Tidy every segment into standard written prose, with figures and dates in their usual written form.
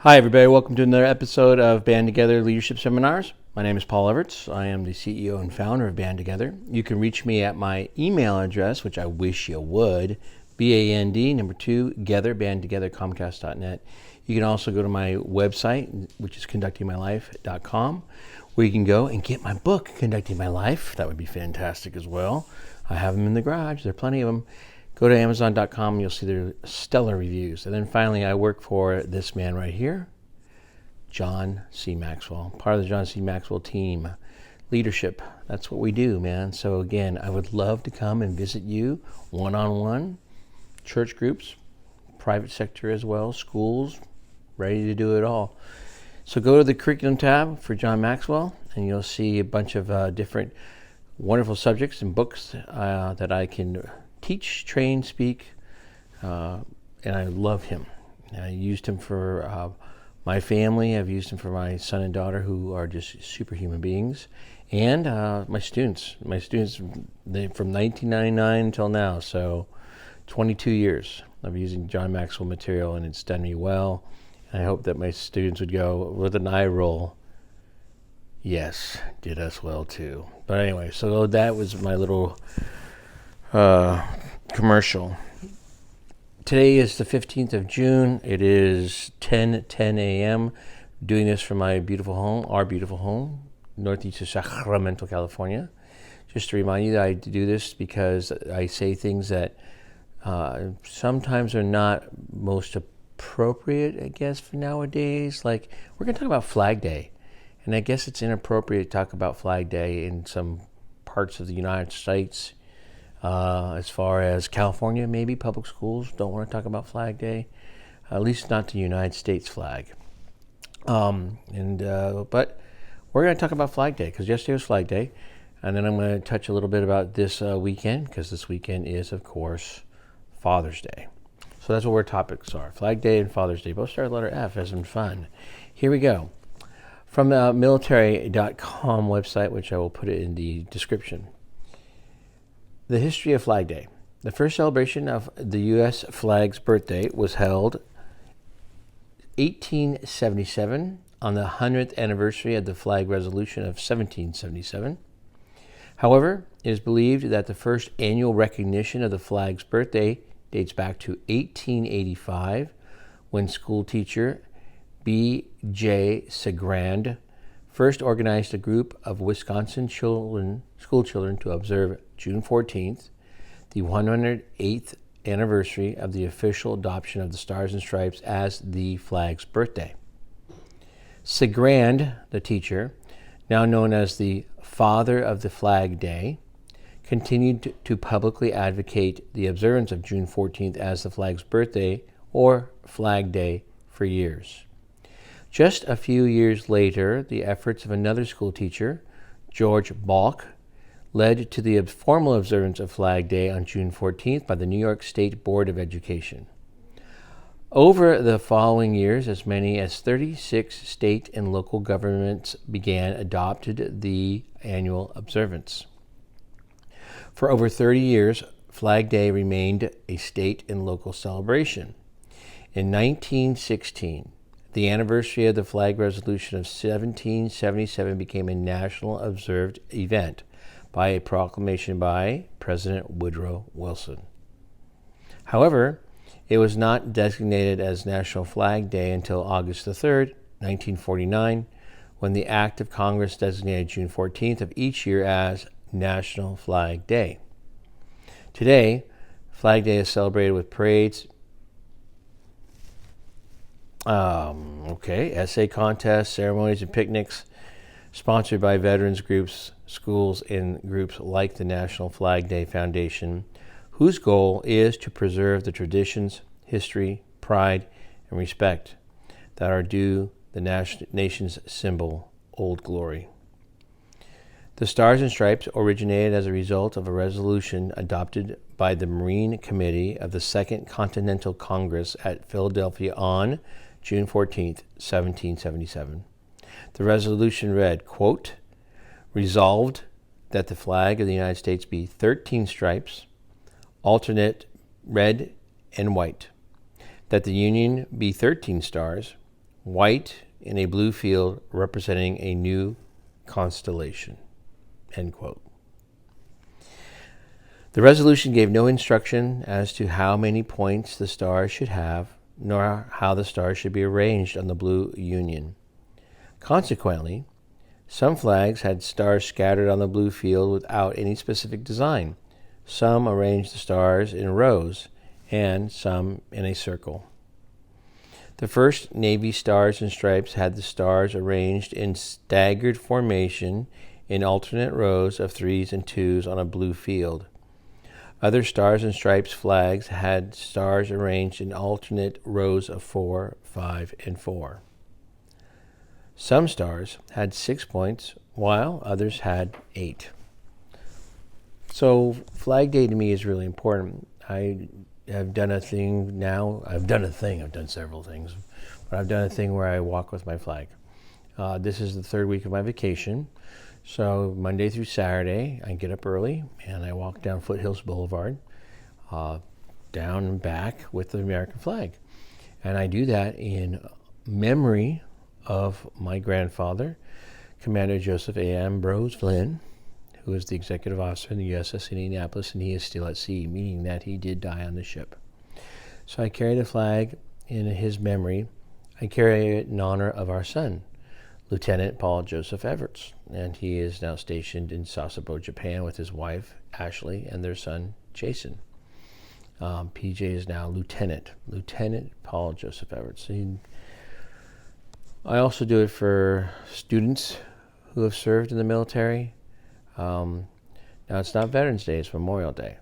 Hi, everybody. Welcome to another episode of Band Together Leadership Seminars. My name is Paul Everts. I am the CEO and founder of Band Together. You can reach me at my email address, which I wish you would, BAND2, bandtogether, Comcast.net. You can also go to my website, which is conductingmylife.com, where you can go and get my book, Conducting My Life. That would be fantastic as well. I have them in the garage. There are plenty of them. Go to Amazon.com and you'll see their stellar reviews. And then finally, I work for this man right here, John C. Maxwell, part of the John C. Maxwell team. Leadership, that's what we do, man. So again, I would love to come and visit you one-on-one, church groups, private sector as well, schools, ready to do it all. So go to the curriculum tab for John Maxwell and you'll see a bunch of different wonderful subjects and books that I can teach, train, speak, and I love him. I used him for my family. I've used him for my son and daughter, who are just superhuman beings, and my students. My students, from 1999 until now, so 22 years of using John Maxwell material, and it's done me well. And I hope that my students would go with an eye roll. Yes, did us well too. But anyway, so that was my little commercial. Today is the 15th of June. It is 10:10 a.m. Doing this from my beautiful home, our beautiful home, northeast of Sacramento, California. Just to remind you that I do this because I say things that sometimes are not most appropriate, I guess, for nowadays. Like, we're going to talk about Flag Day. And I guess it's inappropriate to talk about Flag Day in some parts of the United States. As far as California, maybe public schools don't want to talk about Flag Day, at least not the United States flag. But we're going to talk about Flag Day because yesterday was Flag Day, and then I'm going to touch a little bit about this weekend, because this weekend is, of course, Father's Day. So that's what our topics are: Flag Day and Father's Day. Both start with letter F, as in fun. Here we go. From the military.com website, which I will put it in the description. The history of Flag Day. The first celebration of the U.S. flag's birthday was held 1877 on the 100th anniversary of the Flag Resolution of 1777. However, it is believed that the first annual recognition of the flag's birthday dates back to 1885, when school teacher B.J. Segrand first organized a group of Wisconsin school children to observe June 14th, the 108th anniversary of the official adoption of the Stars and Stripes as the flag's birthday. Segrand, the teacher, now known as the father of the Flag Day, continued to publicly advocate the observance of June 14th as the flag's birthday, or Flag Day, for years. Just a few years later, the efforts of another school teacher, George Balk, led to the formal observance of Flag Day on June 14th by the New York State Board of Education. Over the following years, as many as 36 state and local governments adopted the annual observance. For over 30 years, Flag Day remained a state and local celebration. In 1916, the anniversary of the Flag Resolution of 1777 became a national observed event by a proclamation by President Woodrow Wilson. However, it was not designated as National Flag Day until August 3rd, 1949, when the Act of Congress designated June 14th of each year as National Flag Day. Today, Flag Day is celebrated with parades, essay contests, ceremonies, and picnics, sponsored by veterans groups, schools, and groups like the National Flag Day Foundation, whose goal is to preserve the traditions, history, pride, and respect that are due the nation's symbol, Old Glory. The Stars and Stripes originated as a result of a resolution adopted by the Marine Committee of the Second Continental Congress at Philadelphia on June 14, 1777. The resolution read, quote, "Resolved that the flag of the United States be 13 stripes, alternate red and white, that the Union be 13 stars, white in a blue field representing a new constellation. End quote. The resolution gave no instruction as to how many points the stars should have, nor how the stars should be arranged on the blue union. Consequently, some flags had stars scattered on the blue field without any specific design. Some arranged the stars in rows, and some in a circle. The first Navy Stars and Stripes had the stars arranged in staggered formation in alternate rows of 3s and 2s on a blue field. Other Stars and Stripes flags had stars arranged in alternate rows of 4, 5, and 4. Some stars had 6 points, while others had 8. So Flag Day to me is really important. I have done a thing now. I've done several things, but I've done a thing where I walk with my flag. This is the third week of my vacation. So Monday through Saturday, I get up early and I walk down Foothills Boulevard, down and back with the American flag. And I do that in memory of my grandfather, Commander Joseph A. Ambrose Flynn, who was the executive officer in the USS Indianapolis, and he is still at sea, meaning that he did die on the ship. So I carry the flag in his memory. I carry it in honor of our son, Lieutenant Paul Joseph Everts, and he is now stationed in Sasebo, Japan with his wife, Ashley, and their son, Jason. PJ is now Lieutenant Paul Joseph Everts. I also do it for students who have served in the military. Now, it's not Veterans Day, it's Memorial Day.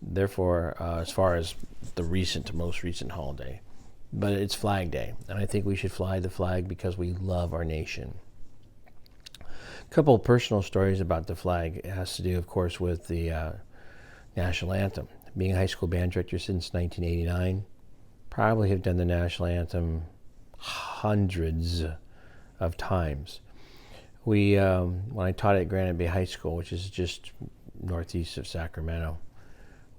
Therefore, as far as the most recent holiday, but it's Flag Day, and I think we should fly the flag because we love our nation. A couple of personal stories about the flag. It has to do, of course, with the national anthem. Being a high school band director since 1989, probably have done the national anthem hundreds of times. We, when I taught at Granite Bay High School, which is just northeast of Sacramento,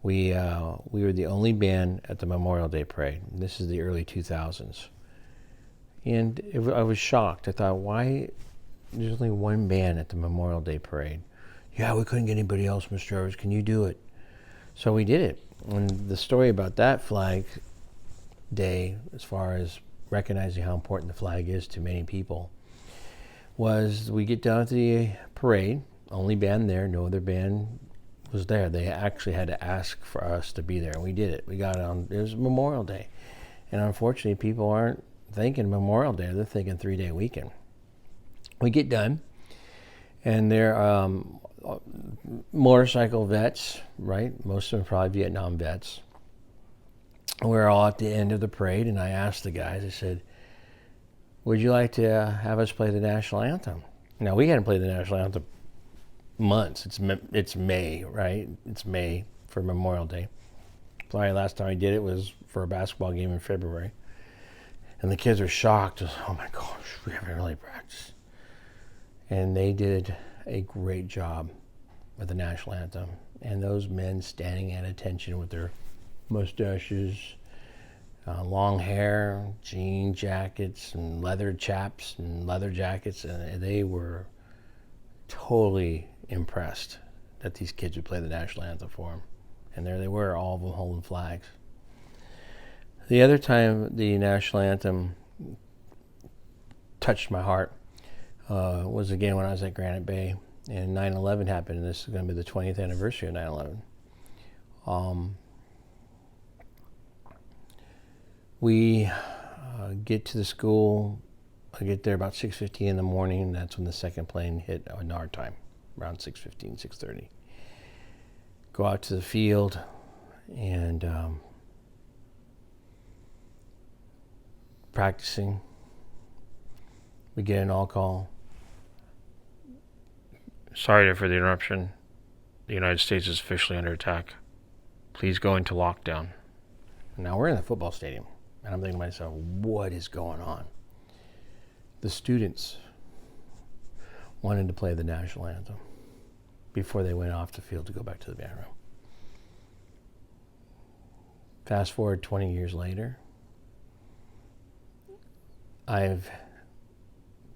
we were the only band at the Memorial Day Parade. This is the early 2000s. And I was shocked. I thought, why there's only one band at the Memorial Day Parade? Yeah, we couldn't get anybody else, Mr. Evers. Can you do it? So we did it. And the story about that Flag Day, as far as recognizing how important the flag is to many people, was we get down to the parade, only band there, no other band was there. They actually had to ask for us to be there, and we did it. We got on, it was Memorial Day. And unfortunately, people aren't thinking Memorial Day, they're thinking 3-day weekend. We get done, and they're motorcycle vets, right? Most of them probably Vietnam vets. We're all at the end of the parade, and I asked the guys, I said, would you like to have us play the national anthem? Now, we hadn't played the national anthem months. It's May, right? It's May for Memorial Day. Probably last time I did it was for a basketball game in February. And the kids were shocked. Oh my gosh, we haven't really practiced. And they did a great job with the national anthem. And those men standing at attention with their mustaches, long hair, jean jackets, and leather chaps and leather jackets, and they were totally impressed that these kids would play the national anthem for them. And there they were, all of them holding flags. The other time the national anthem touched my heart was again when I was at Granite Bay, and 9/11 happened, and this is going to be the 20th anniversary of 9/11. We get to the school. I get there about 6:15 in the morning, and that's when the second plane hit in our time, around 6:15, 6:30. Go out to the field, and practicing. We get an all call. Sorry for the interruption. The United States is officially under attack. Please go into lockdown. Now we're in the football stadium, and I'm thinking to myself, what is going on? The students wanted to play the national anthem before they went off the field to go back to the band room. Fast forward 20 years later, I've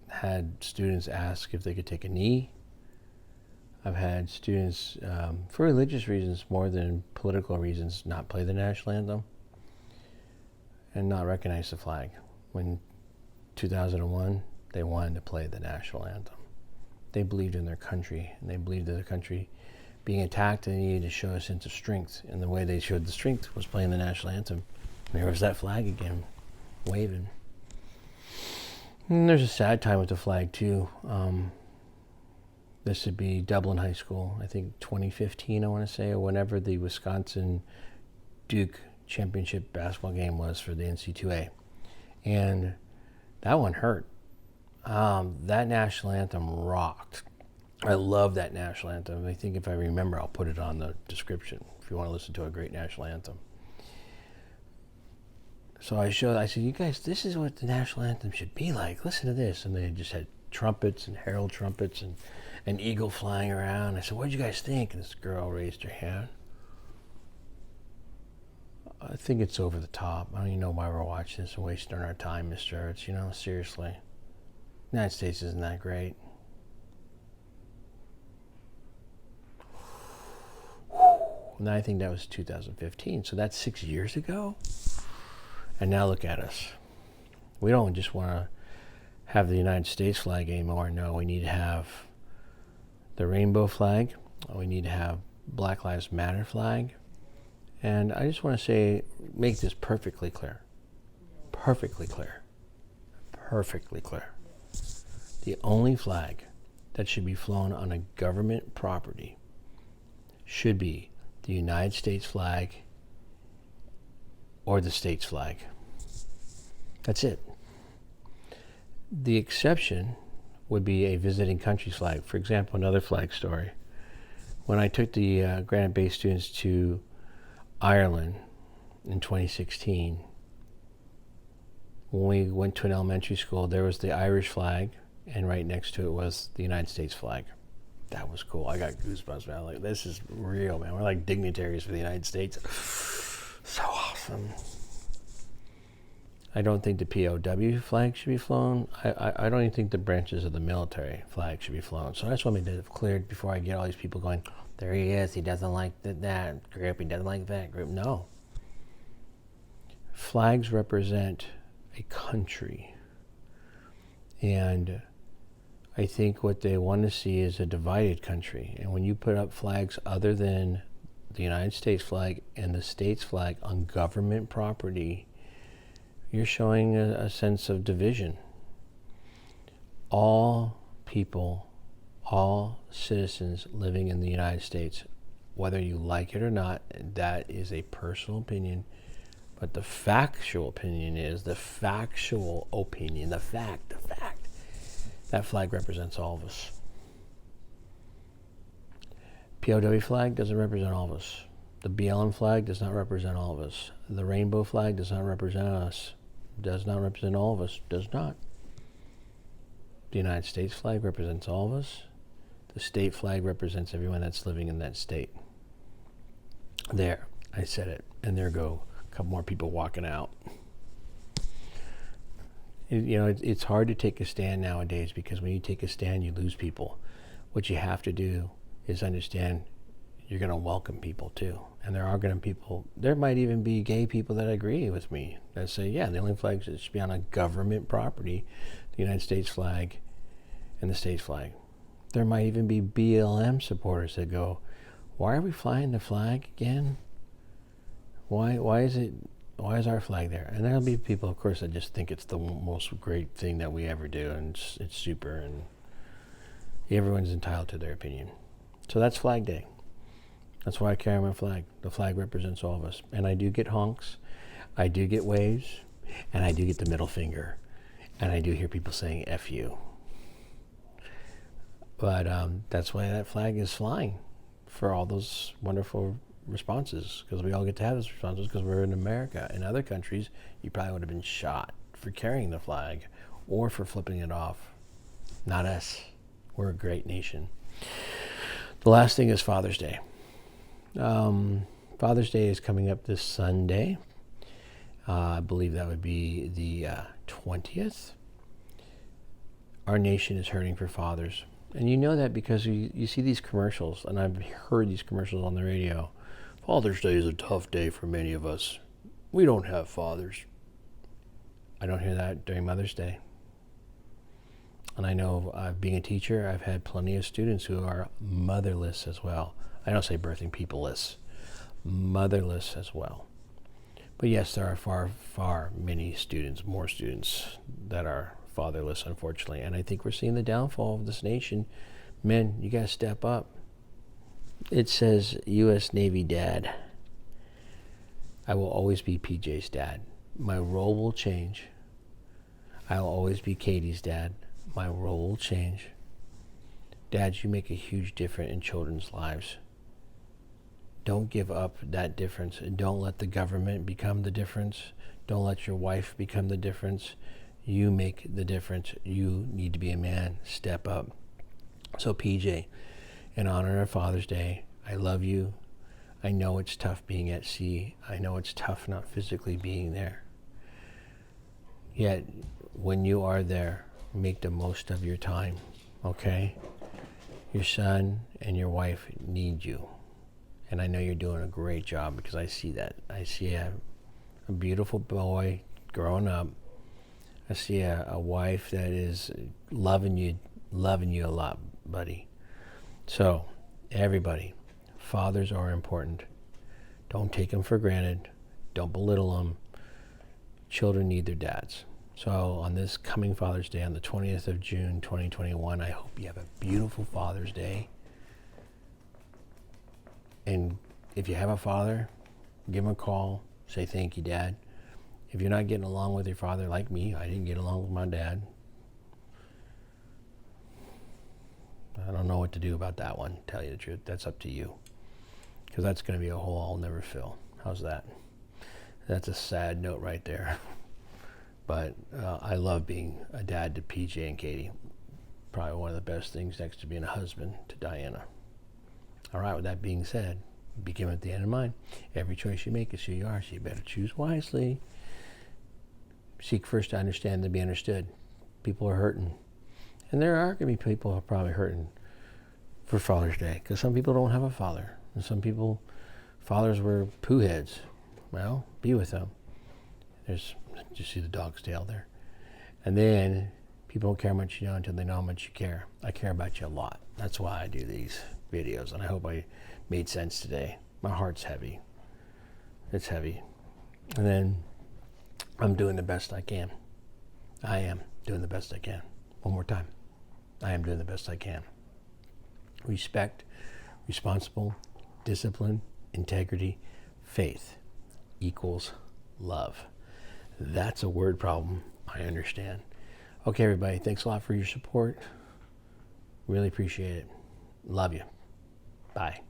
had students ask if they could take a knee. I've had students, for religious reasons more than political reasons, not play the national anthem and not recognize the flag. When 2001, they wanted to play the national anthem. They believed in their country, and they believed that their country being attacked, and they needed to show a sense of strength. And the way they showed the strength was playing the national anthem. And there was that flag again, waving. And there's a sad time with the flag, too. This would be Dublin High School, I think 2015, I want to say, or whenever the Wisconsin-Duke championship basketball game was for the NC2A. And that one hurt. That national anthem rocked. I love that national anthem. I think if I remember, I'll put it on the description if you want to listen to a great national anthem. So I said, you guys, this is what the national anthem should be like. Listen to this. And they just had trumpets and herald trumpets and an eagle flying around. I said, what did you guys think? And this girl raised her hand. I think it's over the top. I don't even know why we're watching this and wasting our time, Mr. It's, seriously. The United States isn't that great. And I think that was 2015. So that's 6 years ago. And now look at us. We don't just want to have the United States flag anymore. No, we need to have the rainbow flag. We need to have Black Lives Matter flag. And I just want to make this perfectly clear. Perfectly clear. Perfectly clear. The only flag that should be flown on a government property should be the United States flag or the state's flag. That's it. The exception would be a visiting country's flag. For example, another flag story. When I took the Granite Bay students to Ireland in 2016, when we went to an elementary school, there was the Irish flag, and right next to it was the United States flag. That was cool. I got goosebumps, man. Like, this is real, man. We're like dignitaries for the United States. So awesome. I don't think the POW flag should be flown. I don't even think the branches of the military flag should be flown. So I just want me to clear before I get all these people going, there he is, he doesn't like that group, he doesn't like that group. No. Flags represent a country. And I think what they want to see is a divided country. And when you put up flags other than the United States flag and the state's flag on government property, you're showing a sense of division. All people, all citizens living in the United States, whether you like it or not, that is a personal opinion. But the factual opinion is, the fact, that flag represents all of us. POW flag doesn't represent all of us. The BLM flag does not represent all of us. The rainbow flag does not represent us. Does not represent all of us. Does not. The United States flag represents all of us. The state flag represents everyone that's living in that state. There, I said it. And there go a couple more people walking out. It's hard to take a stand nowadays, because when you take a stand, you lose people. What you have to do is understand you're going to welcome people too. And there are going to be people, there might even be gay people that agree with me, that say, yeah, the only flags that should be on a government property, the United States flag and the state's flag. There might even be BLM supporters that go, why are we flying the flag again? Why is our flag there? And there'll be people, of course, that just think it's the most great thing that we ever do, and it's super, and everyone's entitled to their opinion. So that's Flag Day. That's why I carry my flag. The flag represents all of us. And I do get honks, I do get waves, and I do get the middle finger. And I do hear people saying F you. But that's why that flag is flying, for all those wonderful responses, because we all get to have those responses because we're in America. In other countries, you probably would have been shot for carrying the flag or for flipping it off. Not us. We're a great nation. The last thing is Father's Day. Father's Day is coming up this Sunday. I believe that would be the 20th. our nation is hurting for fathers. And you know that because you see these commercials, and I've heard these commercials on the radio. Father's Day is a tough day for many of us. We don't have fathers. I don't hear that during Mother's Day. And I know being a teacher, I've had plenty of students who are motherless as well. I don't say birthing people-less, motherless as well. But yes, there are far many students, more students that are fatherless, unfortunately. And I think we're seeing the downfall of this nation. Men, you got to step up. It says U.S. Navy dad. I will always be PJ's dad. My role will change. I will always be Katie's dad. My role will change. Dads, you make a huge difference in children's lives. Don't give up that difference. And don't let the government become the difference. Don't let your wife become the difference. You make the difference. You need to be a man. Step up. So PJ, in honor of Father's Day, I love you. I know it's tough being at sea. I know it's tough not physically being there. Yet, when you are there, make the most of your time, okay? Your son and your wife need you. And I know you're doing a great job because I see that. I see a beautiful boy growing up. I see a wife that is loving you a lot, buddy. So, everybody, fathers are important. Don't take them for granted. Don't belittle them. Children need their dads. So on this coming Father's Day, on the 20th of June, 2021, I hope you have a beautiful Father's Day. And if you have a father, give him a call. Say thank you, Dad. If you're not getting along with your father, like me, I didn't get along with my dad. I don't know what to do about that one, tell you the truth. That's up to you. Because that's going to be a hole I'll never fill. How's that? That's a sad note right there. But I love being a dad to PJ and Katie. Probably one of the best things next to being a husband to Diana. All right, with that being said, begin with the end in mind. Every choice you make is who you are, so you better choose wisely. Seek first to understand, then be understood. People are hurting. And there are going to be people who are probably hurting for Father's Day, because some people don't have a father. And some people, fathers were poo heads. Well, be with them. Did you see the dog's tail there? And then people don't care how much you know until they know how much you care. I care about you a lot. That's why I do these videos, and I hope I made sense today. My heart's heavy. It's heavy. And then I'm doing the best I can. I am doing the best I can. One more time. I am doing the best I can. Respect, responsible, discipline, integrity, faith equals love. That's a word problem. I understand. Okay, everybody. Thanks a lot for your support. Really appreciate it. Love you. Bye.